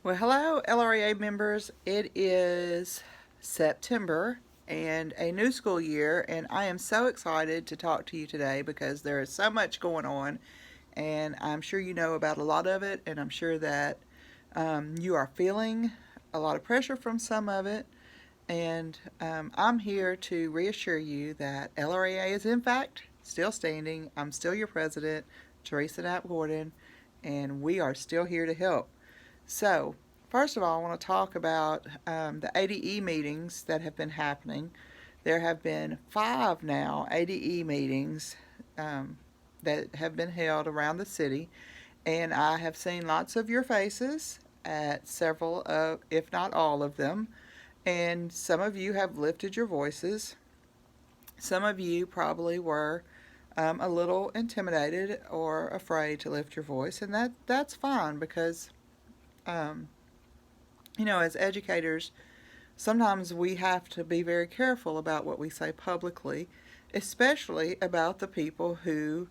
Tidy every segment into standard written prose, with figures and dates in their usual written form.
Well, hello, LREA members. It is September and a new school year, and I am so excited to talk to you today because there is so much going on, and I'm sure you know about a lot of it, and I'm sure that you are feeling a lot of pressure from some of it. And I'm here to reassure you that LREA is, in fact, still standing. I'm still your president, Teresa Knapp Gordon, and we are still here to help. So, first of all, I want to talk about the ADE meetings that have been happening. There have been 5 now ADE meetings that have been held around the city, and I have seen lots of your faces at several of, if not all of them, and some of you have lifted your voices. Some of you probably were a little intimidated or afraid to lift your voice, and that's fine because um, as educators, sometimes we have to be very careful about what we say publicly, especially about the people who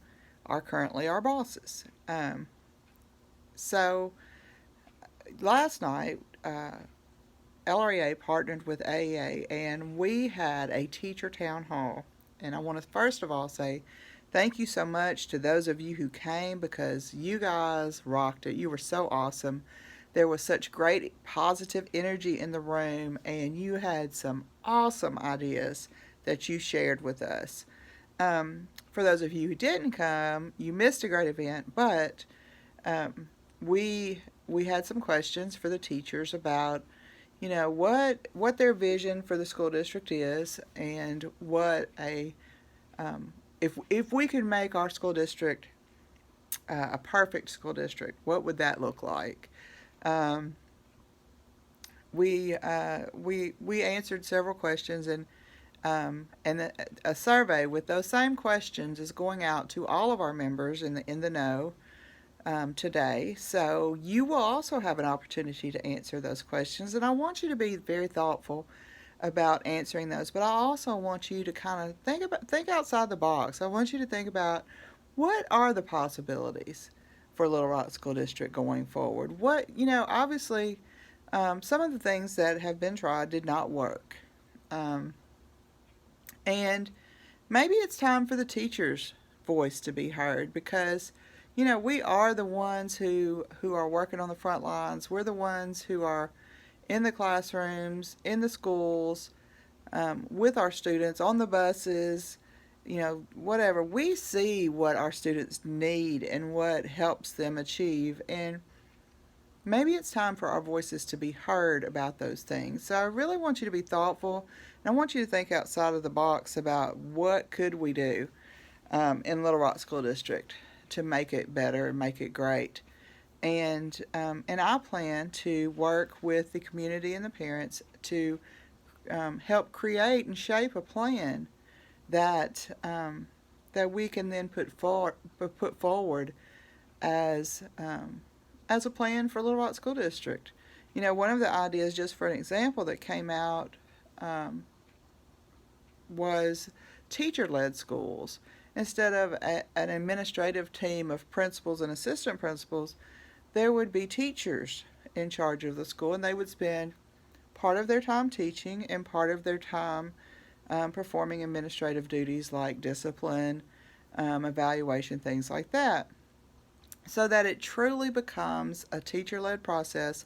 are currently our bosses. So last night, LREA partnered with AEA, and we had a teacher town hall. And I want to first of all say thank you so much to those of you who came because you guys rocked it. You were so awesome. There was such great positive energy in the room, and you had some awesome ideas that you shared with us. For those of you who didn't come, you missed a great event, but um, we had some questions for the teachers about what their vision for the school district is, and what a if we could make our school district a perfect school district, what would that look like? Um, we answered several questions, and a survey with those same questions is going out to all of our members in the know today. So you will also have an opportunity to answer those questions, and I want you to be very thoughtful about answering those. But I also want you to kind of think outside the box. I want you to think about what are the possibilities for Little Rock School District going forward. Obviously, some of the things that have been tried did not work, um, and maybe it's time for the teachers' voice to be heard because we are the ones who are working on the front lines. We're the ones who are in the classrooms, in the schools, with our students, on the buses, whatever. We see what our students need and what helps them achieve. And maybe it's time for our voices to be heard about those things. So I really want you to be thoughtful, and I want you to think outside of the box about what could we do in Little Rock School District to make it better and make it great. And I plan to work with the community and the parents to help create and shape a plan that we can then put forward as as a plan for Little Rock School District. One of the ideas, just for an example, that came out was teacher-led schools. Instead of an administrative team of principals and assistant principals, there would be teachers in charge of the school, and they would spend part of their time teaching and part of their time performing administrative duties like discipline, evaluation, things like that, so that it truly becomes a teacher led process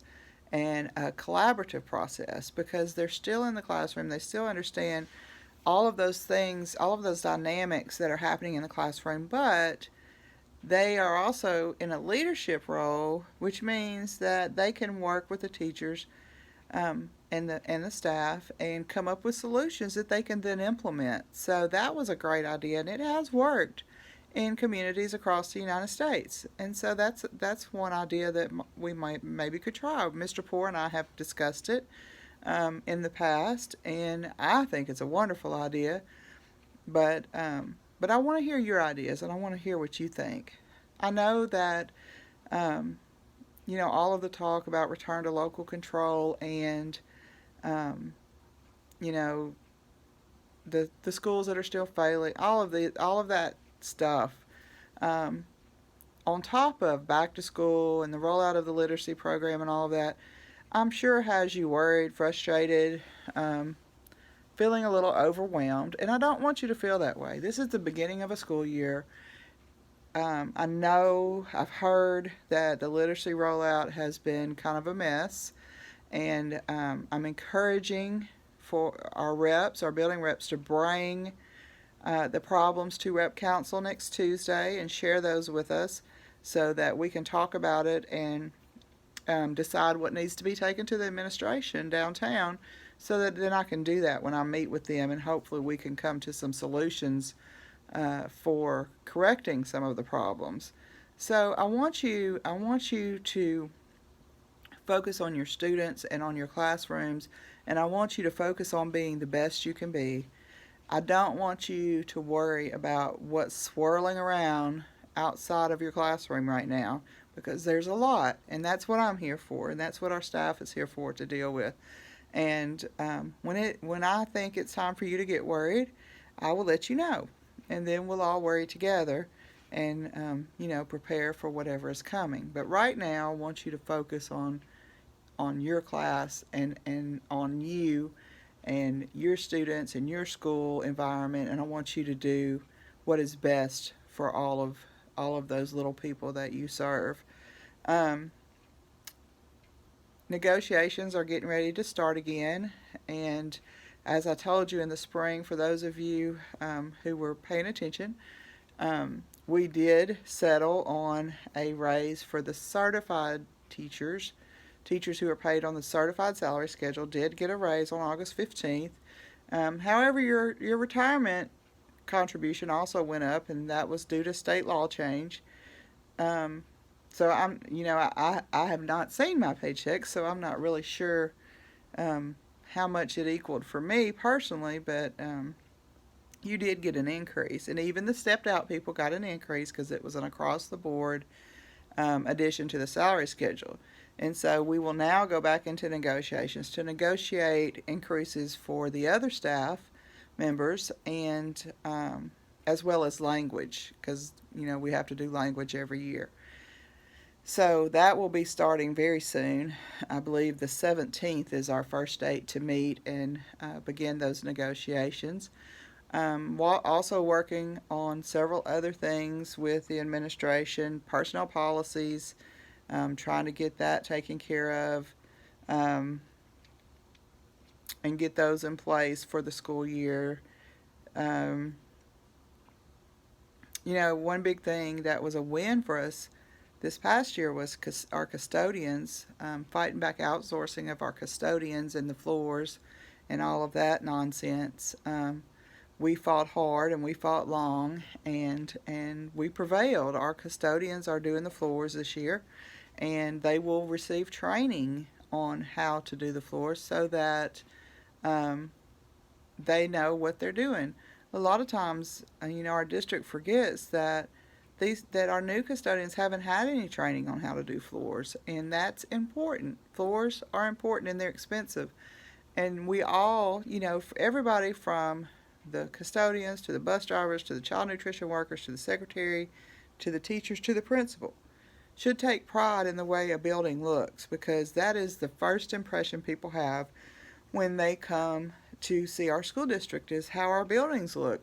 and a collaborative process because they're still in the classroom, they still understand all of those things, all of those dynamics that are happening in the classroom, but they are also in a leadership role, which means that they can work with the teachers and the staff and come up with solutions that they can then implement. So that was a great idea, and it has worked in communities across the United States. And so that's one idea that we might maybe could try. Mr. Poore and I have discussed it in the past, and I think it's a wonderful idea. But I want to hear your ideas, and I want to hear what you think. I know that all of the talk about return to local control and um, you know the schools that are still failing, all of that stuff. Um, on top of back to school and the rollout of the literacy program and all of that, I'm sure has you worried, frustrated, um, feeling a little overwhelmed, and I don't want you to feel that way. This is the beginning of a school year. I know I've heard that the literacy rollout has been kind of a mess, and I'm encouraging for our reps, our building reps, to bring the problems to Rep Council next Tuesday and share those with us so that we can talk about it and decide what needs to be taken to the administration downtown so that then I can do that when I meet with them, and hopefully we can come to some solutions for correcting some of the problems. So I want you to focus on your students and on your classrooms, and I want you to focus on being the best you can be. I don't want you to worry about what's swirling around outside of your classroom right now, because there's a lot, and that's what I'm here for, and that's what our staff is here for, to deal with. And when I think it's time for you to get worried, I will let you know, and then we'll all worry together and prepare for whatever is coming. But right now, I want you to focus on your class and on you and your students and your school environment, and I want you to do what is best for all of those little people that you serve. Um, Negotiations are getting ready to start again, and as I told you in the spring, for those of you who were paying attention, we did settle on a raise for the certified teachers. Teachers who are paid on the certified salary schedule did get a raise on August 15th. However, your retirement contribution also went up, and that was due to state law change. Um, so I have not seen my paycheck, so I'm not really sure how much it equaled for me personally, but you did get an increase, and even the stepped out people got an increase because it was an across the board addition to the salary schedule. And so we will now go back into negotiations to negotiate increases for the other staff members, and as well as language, because we have to do language every year. So that will be starting very soon. I believe the 17th is our first date to meet and begin those negotiations. While also working on several other things with the administration, personnel policies, trying to get that taken care of, um, and get those in place for the school year. Um, one big thing that was a win for us this past year was our custodians, fighting back outsourcing of our custodians and the floors and all of that nonsense. We fought hard and we fought long, and we prevailed. Our custodians are doing the floors this year, and they will receive training on how to do the floors so that um, they know what they're doing. A lot of times, our district forgets that our new custodians haven't had any training on how to do floors, and that's important. Floors are important and they're expensive, and we all, everybody from the custodians to the bus drivers to the child nutrition workers to the secretary to the teachers to the principal, should take pride in the way a building looks, because that is the first impression people have when they come to see our school district, is how our buildings look.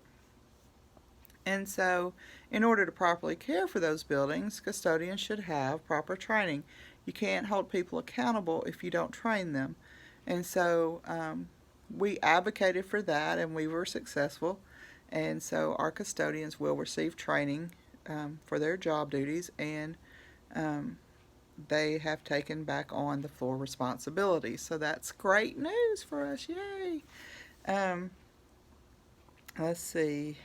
And so, in order to properly care for those buildings, custodians should have proper training. You can't hold people accountable if you don't train them. And so, we advocated for that, and we were successful. And so, our custodians will receive training for their job duties, and they have taken back on the full responsibility. So, that's great news for us. Yay! Um, let's see.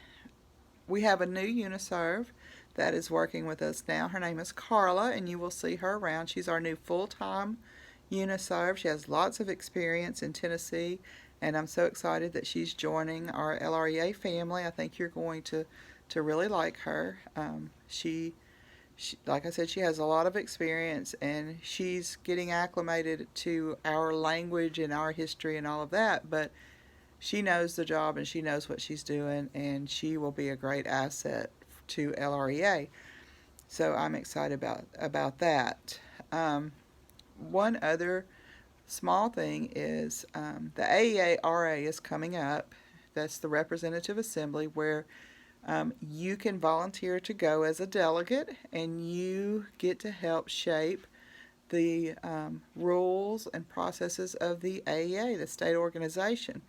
We have a new UniServe that is working with us now. Her name is Carla, and you will see her around. She's our new full-time UniServe. She has lots of experience in Tennessee, and I'm so excited that she's joining our LREA family. I think you're going to really like her. She, like I said, she has a lot of experience, and she's getting acclimated to our language and our history and all of that, but she knows the job and she knows what she's doing, and she will be a great asset to LREA. So I'm excited about that. One other small thing is the AEA-RA is coming up. That's the Representative Assembly, where you can volunteer to go as a delegate, and you get to help shape the rules and processes of the AEA, the state organization.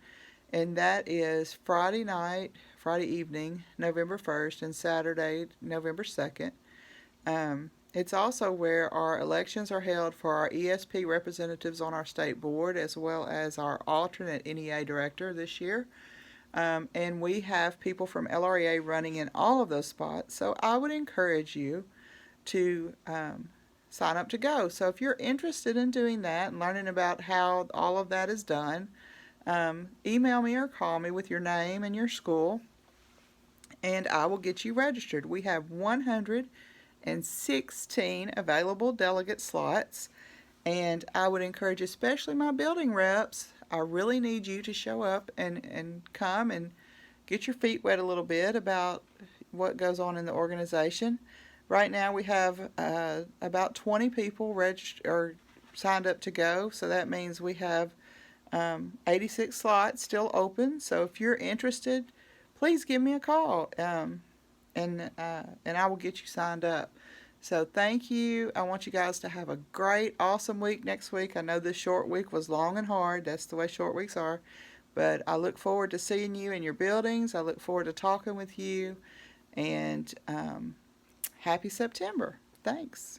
And that is Friday evening, November 1st, and Saturday, November 2nd. It's also where our elections are held for our ESP representatives on our state board, as well as our alternate NEA director this year. And we have people from LREA running in all of those spots. So I would encourage you to sign up to go. So if you're interested in doing that and learning about how all of that is done, email me or call me with your name and your school, and I will get you registered. We have 116 available delegate slots, and I would encourage, especially my building reps, I really need you to show up and come and get your feet wet a little bit about what goes on in the organization. Right now we have about 20 people registered or signed up to go, so that means we have 86 slots still open. So if you're interested, please give me a call, and I will get you signed up. So thank you. I want you guys to have a great, awesome week next week. I know this short week was long and hard. That's the way short weeks are. But I look forward to seeing you in your buildings. I look forward to talking with you. And happy September. Thanks.